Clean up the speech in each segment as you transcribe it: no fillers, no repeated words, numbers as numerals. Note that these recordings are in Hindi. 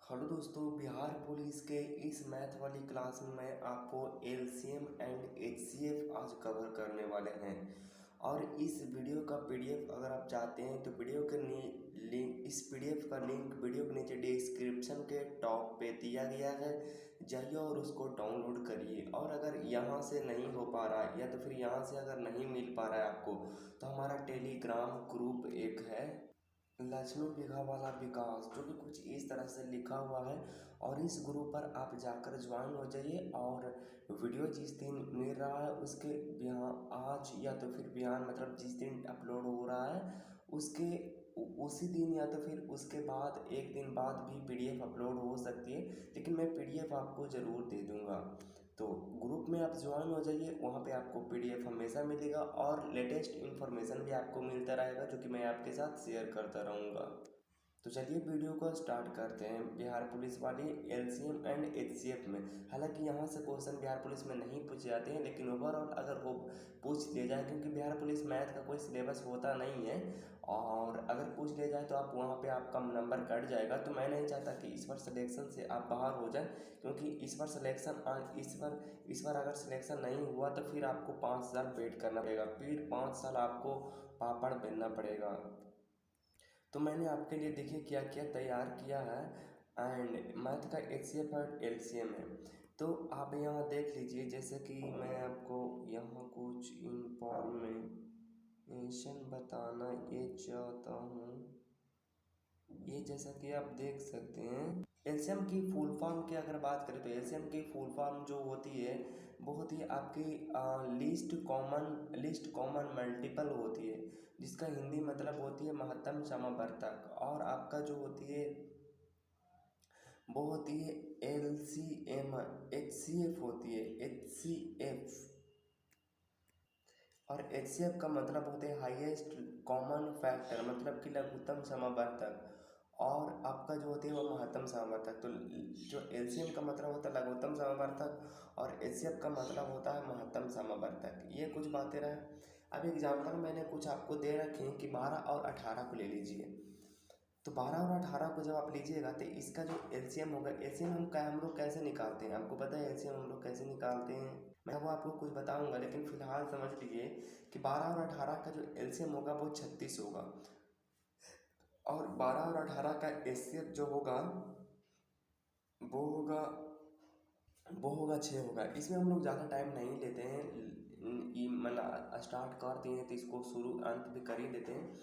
हेलो दोस्तों, बिहार पुलिस के इस मैथ वाली क्लास में मैं आपको एलसीएम एंड एचसीएफ आज कवर करने वाले हैं। और इस वीडियो का पीडीएफ अगर आप चाहते हैं तो वीडियो के लिंक इस पीडीएफ का लिंक वीडियो के नीचे डिस्क्रिप्शन के टॉप पे दिया गया है। जाइए और उसको डाउनलोड करिए। और अगर यहाँ से नहीं हो पा रहा है या तो फिर यहाँ से अगर नहीं मिल पा रहा है आपको, तो हमारा टेलीग्राम ग्रुप एक है, लक्ष्मी बिघा वाला विकास, जो कि कुछ इस तरह से लिखा हुआ है। और इस ग्रुप पर आप जाकर ज्वाइन हो जाइए। और वीडियो जिस दिन मिल रहा है उसके यहाँ आज या तो फिर बिहान मतलब जिस दिन अपलोड हो रहा है उसके उसी दिन या तो फिर उसके बाद एक दिन बाद भी पीडीएफ अपलोड हो सकती है, लेकिन मैं पीडीएफ आपको ज़रूर दे दूँगा। तो ग्रुप में आप ज्वाइन हो जाइए, वहाँ पे आपको पीडीएफ हमेशा मिलेगा और लेटेस्ट इन्फॉर्मेशन भी आपको मिलता रहेगा, जो कि मैं आपके साथ शेयर करता रहूँगा। तो चलिए वीडियो को स्टार्ट करते हैं। बिहार पुलिस वाली एलसीएम एंड एचसीएफ में, हालांकि यहाँ से क्वेश्चन बिहार पुलिस में नहीं पूछे जाते हैं, लेकिन ओवरऑल अगर वो पूछ लिया जाए, क्योंकि बिहार पुलिस मैथ का कोई सिलेबस होता नहीं है, और अगर पूछ लिया जाए तो आप वहाँ पे आपका नंबर कट जाएगा। तो मैं नहीं चाहता कि इस बार सिलेक्शन से आप बाहर हो जाए, क्योंकि इस बार सिलेक्शन इस बार अगर सिलेक्शन नहीं हुआ तो फिर आपको 5 साल वेट करना पड़ेगा, फिर 5 साल आपको पापड़ बेलना पड़ेगा। तो मैंने आपके लिए देखिए क्या क्या तैयार किया है। एंड मैथ का एचसीएफ और एलसीएम है, तो आप यहाँ देख लीजिए। जैसे कि मैं आपको यहाँ कुछ इंफॉर्मेशन बताना ये चाहता हूँ। ये जैसा कि आप देख सकते हैं, एलसीएम की फुल फॉर्म की अगर बात करें तो एलसीएम की फुल फॉर्म जो होती है वो होती है आपकी लिस्ट कॉमन मल्टीपल होती है, जिसका हिंदी मतलब होती है महत्तम समवर्तक। और आपका जो होती है वो होती है एलसीएम, एचसीएफ होती है, एचसीएफ। और एचसीएफ का मतलब होते हैं हाईएस्ट कॉमन फैक्टर, मतलब कि लघुत्तम समवर्तक। और आपका जो होती है वो महत्तम समवर्तक। तो जो एलसीएम का मतलब होता है लघुत्तम समवर्तक और एचसीएफ का मतलब होता है महत्तम समवर्तक। ये कुछ बातें रहे। अब एग्जाम्पल मैंने कुछ आपको दे रखे हैं कि 12 और 18 को ले लीजिए। तो 12 और 18 को जब आप लीजिएगा तो इसका जो एलसीएम होगा, एलसीएम हम लोग कैसे निकालते हैं, आपको पता है एलसीएम हम लोग कैसे निकालते हैं? मैं वो आपको कुछ बताऊंगा, लेकिन फिलहाल समझ लीजिए कि 12 और 18 का जो एलसीएम होगा वो 36 होगा, और 12 और 18 का एचसीएफ जो होगा वो होगा 6 होगा। इसमें हम लोग ज़्यादा टाइम नहीं लेते हैं, मतलब स्टार्ट करते हैं तो इसको शुरू अंत भी कर ही देते हैं,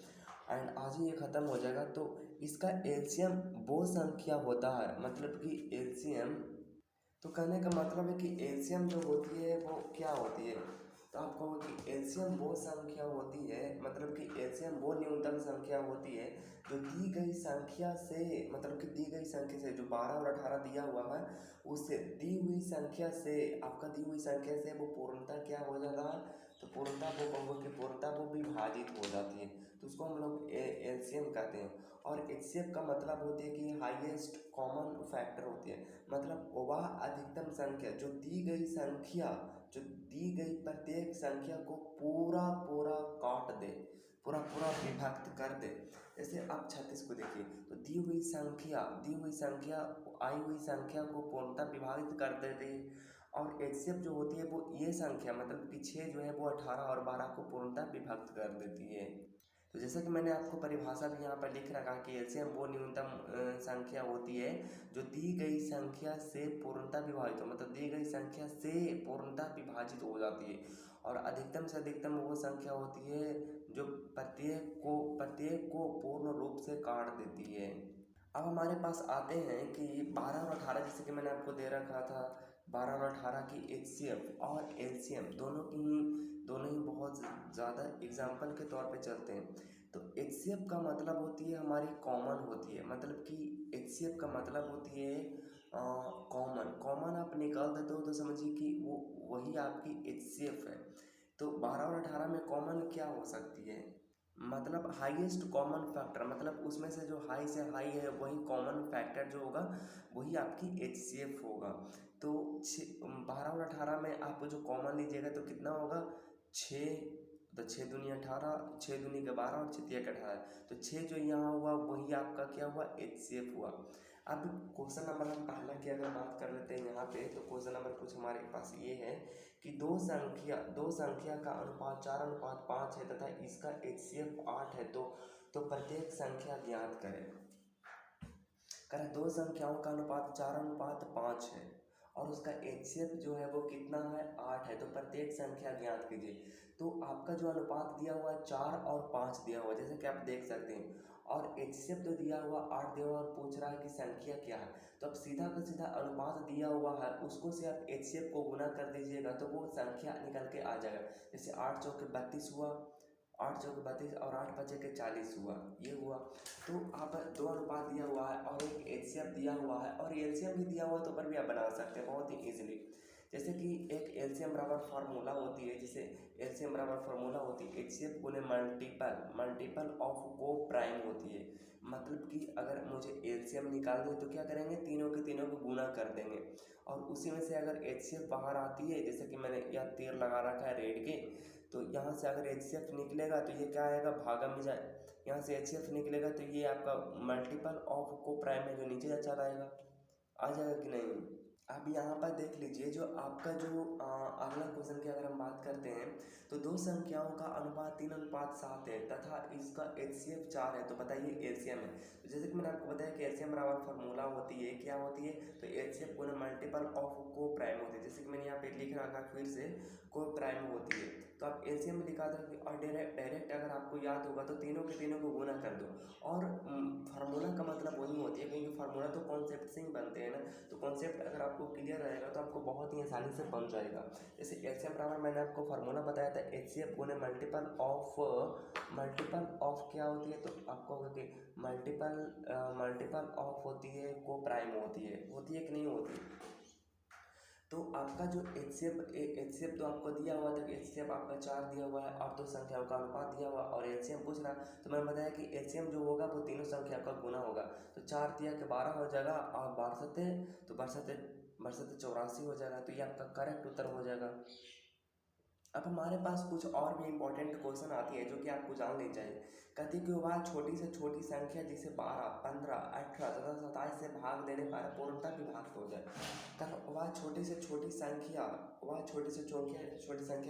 एंड आज ही ये ख़त्म हो जाएगा। तो इसका एलसीएम वो संख्या होता है, मतलब कि एलसीएम, तो कहने का मतलब है कि एलसीएम जो होती है वो क्या होती है, तो आप कहो कि एलसीएम वो संख्या होती है, मतलब कि एलसीएम वो न्यूनतम संख्या होती है जो दी गई संख्या से, मतलब कि दी गई संख्या से जो 12 और 18 दिया हुआ है, उससे दी हुई संख्या से, आपका दी हुई संख्या से वो पूर्णता क्या हो जाता है, तो पूर्णता वो कहोगे कि पूर्णता वो विभाजित हो जाती है, तो उसको हम लोग एलसीएम कहते हैं। और एचसीएफ का मतलब होती है कि हाईएस्ट कॉमन फैक्टर होती है, मतलब वह अधिकतम संख्या जो दी गई संख्या, जो दी गई प्रत्येक संख्या को पूरा पूरा काट दे, पूरा पूरा विभक्त कर दे। जैसे आप 36 को देखिए, तो दी हुई संख्या आई हुई संख्या को पूर्णतः विभाजित कर देती है। और एचसीएफ जो होती है वो ये संख्या, मतलब कि 6 जो है वो 18 और 12 को पूर्णतः विभक्त कर देती है। तो जैसा कि मैंने आपको परिभाषा भी यहाँ पर लिख रखा कि एलसीएम वो न्यूनतम संख्या होती है जो दी गई संख्या से पूर्णतः विभाजित हो, मतलब दी गई संख्या से पूर्णतः विभाजित हो जाती है। और अधिकतम से अधिकतम वो संख्या होती है जो प्रत्येक को पूर्ण रूप से काट देती है। अब हमारे पास आते हैं कि 12 और 18, जैसे कि मैंने आपको दे रखा था, 12 और 18 की एचसीएफ और एलसीएम दोनों ही बहुत ज़्यादा एग्जाम्पल के तौर पे चलते हैं। तो एचसीएफ का मतलब होती है हमारी कॉमन होती है, मतलब कि एचसीएफ का मतलब होती है कॉमन आप निकाल देते हो तो समझिए कि वो वही आपकी एचसीएफ है। तो 12 और 18 में कॉमन क्या हो सकती है, मतलब हाईएस्ट कॉमन फैक्टर, मतलब उसमें से जो हाई से हाई है वही कॉमन फैक्टर जो होगा वही आपकी एचसीएफ होगा। तो 12 और 18 में आप जो कॉमन लीजिएगा तो कितना होगा, 6, तो 6 दूनी 18, 6 दूनी के 12 और 6 तिया के 18, तो 6 जो यहाँ हुआ वही आपका क्या हुआ, एचसीएफ हुआ। अब क्वेश्चन नंबर हम पहला की अगर बात कर लेते हैं यहाँ पे, तो क्वेश्चन नंबर कुछ हमारे पास ये है कि दो संख्या का अनुपात 4:5 है तथा इसका HCF 8 है, तो प्रत्येक संख्या ज्ञात करें। करें दो संख्याओं का अनुपात 4:5 है और उसका HCF जो है वो कितना है, 8 है, तो प्रत्येक संख्या ज्ञात कीजिए। तो आपका जो अनुपात दिया हुआ है 4 और 5 दिया हुआ है, जैसे कि आप देख सकते हैं, और HCF तो दिया हुआ 8 दिया हुआ और पूछ रहा है कि संख्या क्या है। तो अब सीधा का सीधा अनुपात दिया हुआ है उसको से आप HCF को गुना कर दीजिएगा तो वो संख्या निकल के आ जाएगा। जैसे 8 चौके 32 हुआ, 8 चौके 32 और 8 पचे के 40 हुआ, ये हुआ। तो आप दो अनुपात दिया हुआ है और एक HCF दिया हुआ है और LCM भी दिया हुआ है, तो पर भी आप बना सकते हैं बहुत ही ईजिली। जैसे कि एक LCM बराबर फार्मूला होती है, जिसे LCM बराबर फार्मूला होती है HCF गुने मल्टीपल ऑफ को प्राइम होती है। मतलब कि अगर मुझे LCM निकालनी है तो क्या करेंगे, तीनों के तीनों को गुना कर देंगे और उसी में से अगर HCF बाहर आती है, जैसे कि मैंने यहाँ तीर लगा रखा है रेड के, तो यहाँ से अगर HCF निकलेगा तो ये क्या आएगा, भागा में जाए। यहाँ से HCF निकलेगा तो ये आपका मल्टीपल ऑफ को प्राइम है जो नीचे चला आएगा, आ जाएगा कि नहीं। अब यहाँ पर देख लीजिए जो आपका जो अगला क्वेश्चन की अगर हम बात करते हैं, तो दो संख्याओं का अनुपात 3:7 है तथा इसका HCF 4 है, तो बताइए LCM है। तो जैसे कि मैंने आपको बताया कि LCM बराबर फार्मूला होती है, क्या होती है, तो HCF गुना मल्टीपल ऑफ को प्राइम होती है। जैसे कि मैंने यहाँ पे लिख रखा फिर से, को प्राइम होती है, तो आप LCM में लिखा था और डायरेक्ट अगर आपको याद होगा तो तीनों के तीनों को गुना कर दो। और फार्मूला का मतलब वही होती है, क्योंकि फार्मूला तो कॉन्सेप्ट से ही बनते हैं ना, तो कॉन्सेप्ट अगर आपको क्लियर रहेगा तो आपको बहुत ही आसानी से बन जाएगा। जैसे LCM बराबर मैंने आपको फार्मूला बताया था HCF गुने मल्टीपल ऑफ क्या होती है, तो आपको होगा कि मल्टीपल ऑफ होती है को प्राइम होती है कि नहीं होती। तो आपका जो HCF तो आपको दिया हुआ था कि HCF आपका 4 दिया हुआ है और दो संख्याओं का अनुपात दिया हुआ और LCM पूछ रहा, तो मैंने बताया कि LCM जो होगा वो तीनों संख्या का गुना होगा। तो 4 दिया के 12 हो जाएगा और 12 84 हो जाएगा, तो ये आपका करेक्ट उत्तर हो जाएगा। अब हमारे पास कुछ और भी इम्पोर्टेंट क्वेश्चन आती है जो कि आपको जान लेनी चाहिए। कहती है कि वह छोटी से छोटी संख्या जिसे 12, 15, 18 तथा 27 से भाग देने पर पूर्णतः विभक्त हो जाए, तब वह छोटी से छोटी संख्या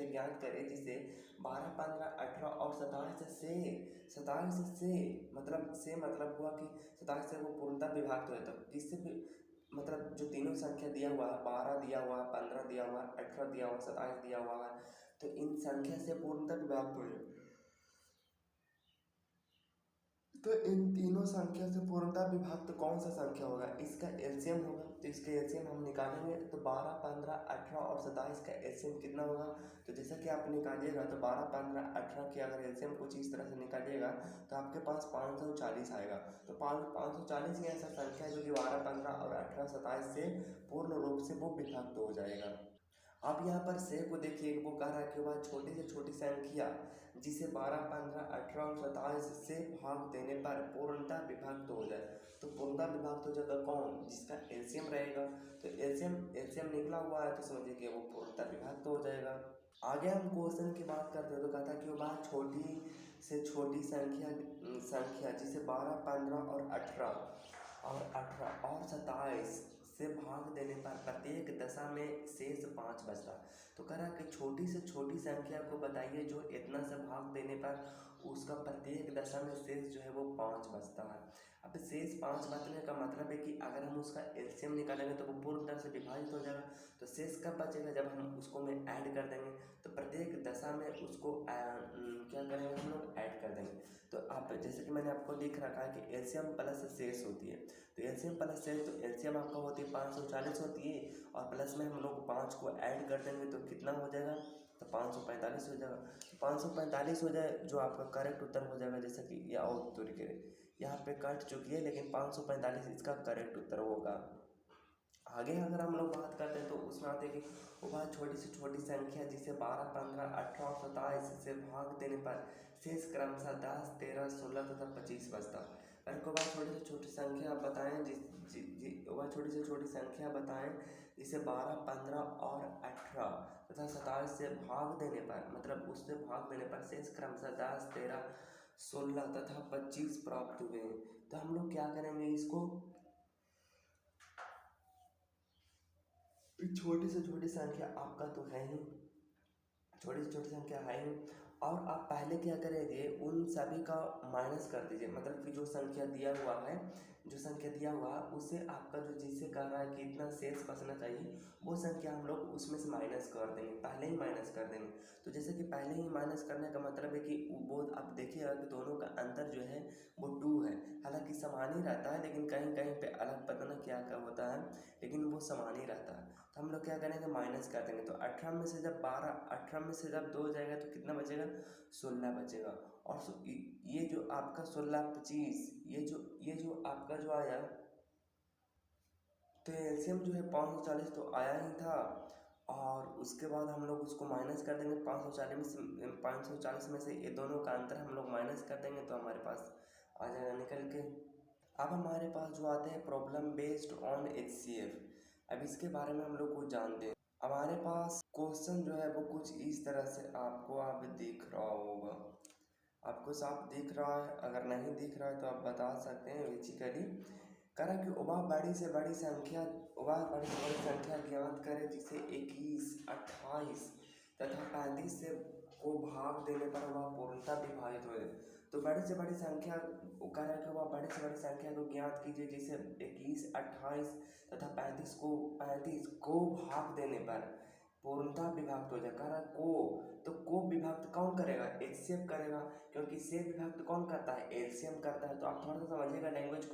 ज्ञात करे जिसे 12, 15, 18 और 27 से मतलब हुआ कि 27 से वो पूर्णतः विभक्त हो जाता, जिससे भी मतलब जो तीनों संख्या दिया हुआ है, 12 दिया हुआ है, 15 दिया हुआ है, 18 दिया हुआ है, 27 दिया हुआ है, तो इन संख्या से पूर्णतः विभक्त हो जाए। तो इन तीनों संख्या से पूर्णतः विभक्त कौन सा संख्या होगा, इसका LCM होगा। तो इसका LCM हम निकालेंगे तो 12, 15, 18 और 27 का LCM कितना होगा, तो जैसा कि आप निकालिएगा तो 12, 15, 18 की अगर LCM कुछ इस तरह से निकालिएगा तो आपके पास 540 आएगा। तो 540 ही ऐसा संख्या है जो कि 12, 15 और 18, 27 से पूर्ण रूप से वो विभक्त हो जाएगा। अब यहाँ पर से को देखिए, वो कह रहा है कि वह छोटी से छोटी संख्या जिसे 12, 15, 18 और 27 से भाग देने पर पूर्णतः विभक्त हो जाए, तो पूर्णतः विभक्त हो जाएगा कौन, जिसका LCM रहेगा। तो LCM निकला हुआ है तो समझिए कि वो पूर्णतः विभक्त हो जाएगा। आगे हम क्वेश्चन की बात करते हैं तो कहता है कि वह छोटी से छोटी संख्या जिसे 12, 15 और 18 और 27 से भाग देने पर प्रत्येक दशा में शेष 5 बचता। तो कह रहा है कि छोटी से छोटी संख्या को बताइए जो इतना से भाग देने पर उसका प्रत्येक दशा में शेष जो है वो 5 बचता है। अब शेष 5 बचने का मतलब है कि अगर हम उसका LCM निकालेंगे तो वो पूर्ण तरह से विभाजित हो जाएगा। तो शेष कब बचेगा, जब हम उसको में ऐड कर देंगे, तो प्रत्येक दशा में उसको क्या करेंगे, हम लोग ऐड कर देंगे। तो आप जैसे कि मैंने आपको लिख रखा है कि LCM प्लस शेष होती है, तो LCM प्लस शेष, तो LCM आपका होती है 540 होती है और प्लस में हम लोग 5 को ऐड कर देंगे तो कितना हो जाएगा, तो 545 हो जाएगा। 545 हो जाए जो आपका करेक्ट उत्तर हो जाएगा। जैसे कि या और तरीके यहाँ पे कट चुकी है लेकिन 545 इसका करेक्ट उत्तर होगा। आगे अगर हम लोग बात करते हैं तो उसमें आते हैं कि वह छोटी से छोटी संख्या जिसे 12, 15, 18 और 27 से भाग देने पर शेष क्रमशः 10, 13, 16 तथा 25 बचता। अगर को वह छोटी से छोटी संख्या बताएं वह छोटी से छोटी संख्या बताएं जिसे 12, 15 और 18 तथा 27 से भाग देने पर, मतलब उससे भाग देने पर शेष क्रमशः 10, 13, 16 तथा 25 प्राप्त हुए। तो हम लोग क्या करेंगे, इसको कि छोटी से छोटी संख्या आपका तो है ही, छोटी से छोटी संख्या है ही, और आप पहले क्या करेंगे, उन सभी का माइनस कर दीजिए। मतलब कि जो संख्या दिया हुआ है, जो संख्या दिया हुआ है उससे आपका जो जिससे कह रहा है कि इतना शेष बचना चाहिए, वो संख्या हम लोग उसमें से माइनस कर देंगे, पहले ही माइनस कर देंगे। तो जैसे कि पहले ही माइनस करने का मतलब है कि वो आप देखिएगा कि दोनों का अंतर जो है वो 2 है। हालांकि समान ही रहता है, लेकिन कहीं कहीं पे अलग पता ना क्या क्या होता है, लेकिन वो समान ही रहता है। तो हम लोग क्या करेंगे, माइनस कर देंगे। तो 18 में से जब 12, 18 में से जब 2 जाएगा तो कितना बचेगा, 16 बचेगा। और ये जो आपका 16 25, ये जो आपका जो आया, तो एलसीएम जो है 540 तो आया ही था। और उसके बाद हम लोग उसको माइनस कर देंगे 540 में से ये दोनों का अंतर हम लोग माइनस कर देंगे, तो हमारे पास आ जाएगा निकल के। अब हमारे पास जो आते हैं प्रॉब्लम बेस्ड ऑन एचसीएफ। अब इसके बारे में हम लोग कुछ जानते हैं। हमारे पास क्वेश्चन जो है वो कुछ इस तरह से आपको आप दिख रहा होगा, आपको साफ दिख रहा है, अगर नहीं दिख रहा है तो आप बता सकते हैं। बेसिकली कह रहा है कि वह बड़ी से बड़ी संख्या, वह बड़ी से बड़ी संख्या ज्ञात करें जिसे 21, 28 तथा 35 से को भाग देने पर वह पूर्णतः विभाजित हो। तो बड़ी से बड़ी संख्या, वो कह रहा है कि वह बड़ी से बड़ी संख्या को ज्ञात कीजिए जिसे 21, 28 तथा 35 को भाग देने पर पूर्णतः विभक्त हो जाए। कह रहा है को विभक्त कौन करेगा, एचसीएफ करेगा, क्योंकि से विभक्त कौन करता है, एलसीएम करता है। तो आप थोड़ा सा समझिएगा लैंग्वेज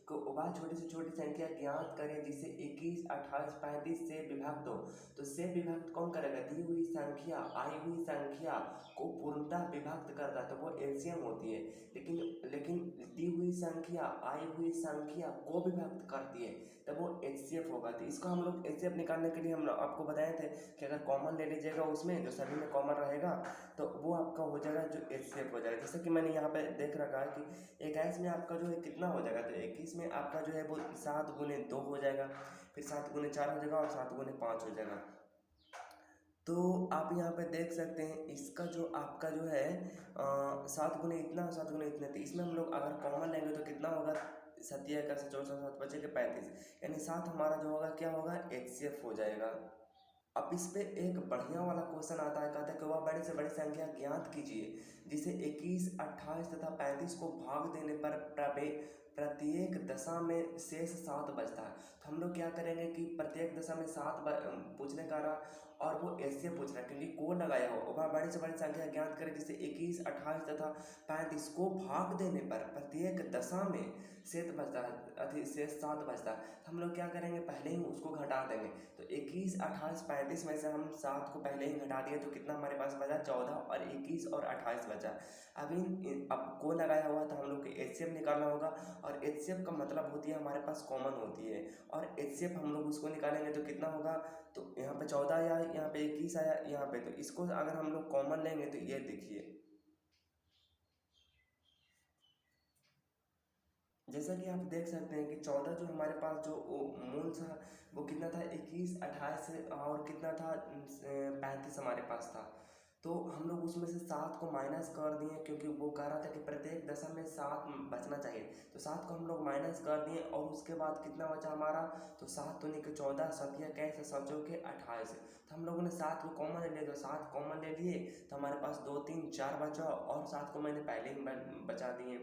को वह छोटी से छोटी संख्या ज्ञात करें जिसे 21, 28, 35 से विभक्त हो। तो से विभक्त कौन करेगा, दी हुई संख्या, आई हुई संख्या को पूर्णतः विभक्त करता है, तो वो एलसीएम होती है। लेकिन लेकिन दी हुई संख्या, आई हुई संख्या को विभक्त करती है, तब वो एचसीएफ होगा। तो इसको हम लोग एचसीएफ निकालने के लिए हम आपको बताए थे कि अगर कॉमन ले लीजिएगा, उसमें जो सभी में कॉमन रहेगा तो वो आपका हो जाएगा जो एचसीएफ हो जाएगा। जैसे कि मैंने यहाँ पे देख रखा है कि 21 में आपका जो है कितना हो जाएगा, तो 21 में आपका जो है वो 7 गुने 2 हो जाएगा, फिर 7 गुने 4 हो जाएगा और 7 गुने 5 हो जाएगा। तो आप यहाँ पे देख सकते हैं इसका जो आपका जो है 7 गुने इतना, 7 गुने इतने, तो इसमें हम लोग अगर कॉमन लेंगे तो कितना होगा, 7 का 64, 7 बचे के 35, यानी 7 हमारा जो होगा क्या होगा, एचसीएफ हो जाएगा। अब इस पे एक बढ़िया वाला क्वेश्चन आता है, कहता है कि वह बड़ी से बड़ी संख्या ज्ञात कीजिए जिसे 21, 28 तथा 35 को भाग देने पर प्रत्येक दशा में शेष 7 बचता है। तो हम लोग क्या करेंगे कि प्रत्येक दशा में 7 पूछने का रहा, और वो ऐसे पूछ रहा है क्योंकि को लगाया हो। वह बड़ी से बड़ी संख्या ज्ञात करें जिसे 21, 28 तथा 35 को भाग देने पर प्रत्येक दशा में शेष बचता है, शेष 7 बचता है। तो हम लोग क्या करेंगे, पहले ही उसको घटा देंगे। तो 21, 28, 35 में से हम 7 को पहले ही घटा दिए, तो कितना हमारे पास बचा, 14, और 21 और 28 बचा। अब को लगाया हुआ तो हम लोग को एचसीएफ निकालना होगा, और एचसीएफ का मतलब होती है हमारे पास कॉमन होती है, और एचसीएफ हम लोग उसको निकालेंगे तो कितना होगा, तो यहाँ पे 14 आया, यहाँ पे 21 आया, यहाँ पे, तो इसको अगर हम लोग कॉमन लेंगे तो ये देखिए, जैसा कि आप देख सकते हैं कि 14 जो हमारे पास जो मूल था वो कितना था, 21, 28 और कितना था, 35 हमारे पास था। तो हम लोग उसमें से 7 को माइनस कर दिए, क्योंकि वो कह रहा था कि प्रत्येक दशा में 7 बचना चाहिए। तो 7 को हम लोग माइनस कर दिए, और उसके बाद कितना बचा हमारा, तो 7 तो नहीं, 14, 7 कैसे, 7 के 28। तो हम लोगों ने 7 को कॉमन ले लिया, तो 7 कॉमन ले लिए, तो हमारे पास 2, 3, 4 बचा, और 7 को मैंने पहले ही बचा दिए।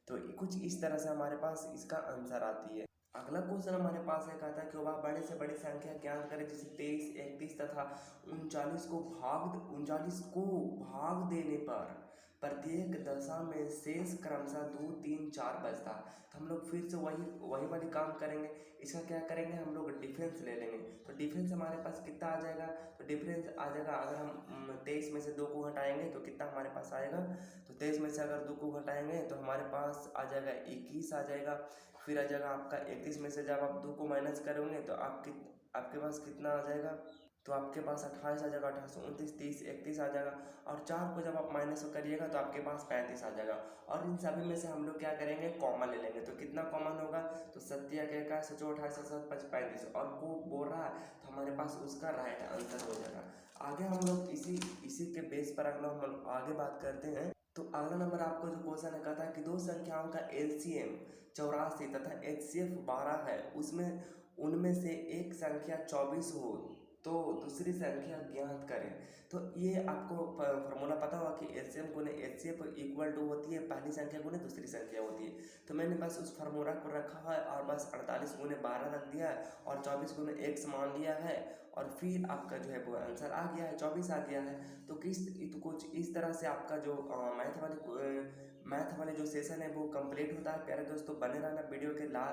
तो कुछ इस तरह से हमारे पास इसका आंसर आती है। अगला क्वेश्चन हमारे पास है, कहता है कि वह बड़े से बड़ी संख्या ज्ञात करें जिसे 23, 31 तथा 39 को भाग देने पर प्रत्येक दशा में शेष क्रमशः 2, 3, 4 बचता। तो हम लोग फिर से वही वही वाली काम करेंगे। इसका क्या करेंगे, हम लोग डिफरेंस ले लेंगे। तो डिफरेंस हमारे पास कितना आ जाएगा, तो डिफरेंस आ जाएगा, अगर हम 23 में से 2 को घटाएंगे तो कितना हमारे पास आएगा, तो 23 में से अगर 2 को घटाएंगे तो हमारे पास आ जाएगा 21 आ जाएगा। फिर आ जाएगा आपका 31 में से जब आप 2 को माइनस करोगे तो आपके पास कितना आ जाएगा, तो आपके पास 28 आ जाएगा, 28, 29, 30, 31 आ जाएगा। और 4 को जब आप माइनस करिएगा तो आपके पास 35 आ जाएगा। और इन सभी में से हम लोग क्या करेंगे, कॉमन ले लेंगे। तो कितना कॉमन होगा, तो 7 का 7, 28, 7, 35, और वो बोल रहा है तो हमारे पास उसका राइट आंसर हो जाएगा। आगे हम लोग इसी के बेस पर अगला हम आगे बात करते हैं। तो अगला नंबर आपको जो क्वेश्चन है, कहता है कि दो संख्याओं का एलसीएम 84 तथा एचसीएफ 12 है, उसमें उनमें से एक संख्या 24 हो तो दूसरी संख्या ज्ञात करें। तो ये आपको फॉर्मूला पता होगा कि एलसीएम गुने एचसीएफ इक्वल टू होती है पहली संख्या गुने दूसरी संख्या होती है। तो मैंने बस उस फार्मूला को रखा है और बस 48 गुने 12 रख दिया है और 24 गुने x मान लिया है और फिर आपका जो है वो आंसर आ गया है, 24 आ गया है। तो कुछ इस तरह से आपका जो मैथ वाले जो सेशन है वो कंप्लीट होता है। प्यारे दोस्तों बने रहना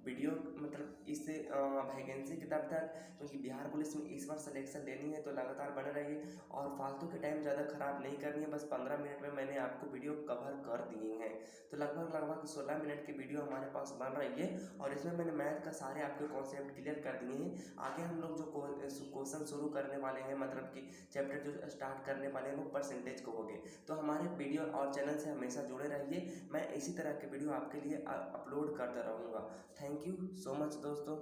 वीडियो मतलब इस वैकेंसी की तब तक, क्योंकि बिहार पुलिस में इस बार सिलेक्शन लेनी है तो लगातार बने रहिए और फालतू के टाइम ज़्यादा ख़राब नहीं करनी है। बस 15 मिनट में मैंने आपको वीडियो कवर कर दिए हैं। तो लगभग 16 मिनट की वीडियो हमारे पास बन रही है और इसमें मैंने मैथ का सारे आपके कॉन्सेप्ट क्लियर कर दिए हैं। आगे हम लोग जो क्वेश्चन शुरू करने वाले हैं, मतलब कि चैप्टर जो स्टार्ट करने वाले हैं वो परसेंटेज को होंगे। तो हमारे वीडियो और चैनल से हमेशा जुड़े रहिए, मैं इसी तरह के वीडियो आपके लिए अपलोड करता रहूँगा। थैंक यू सो मच दोस्तों।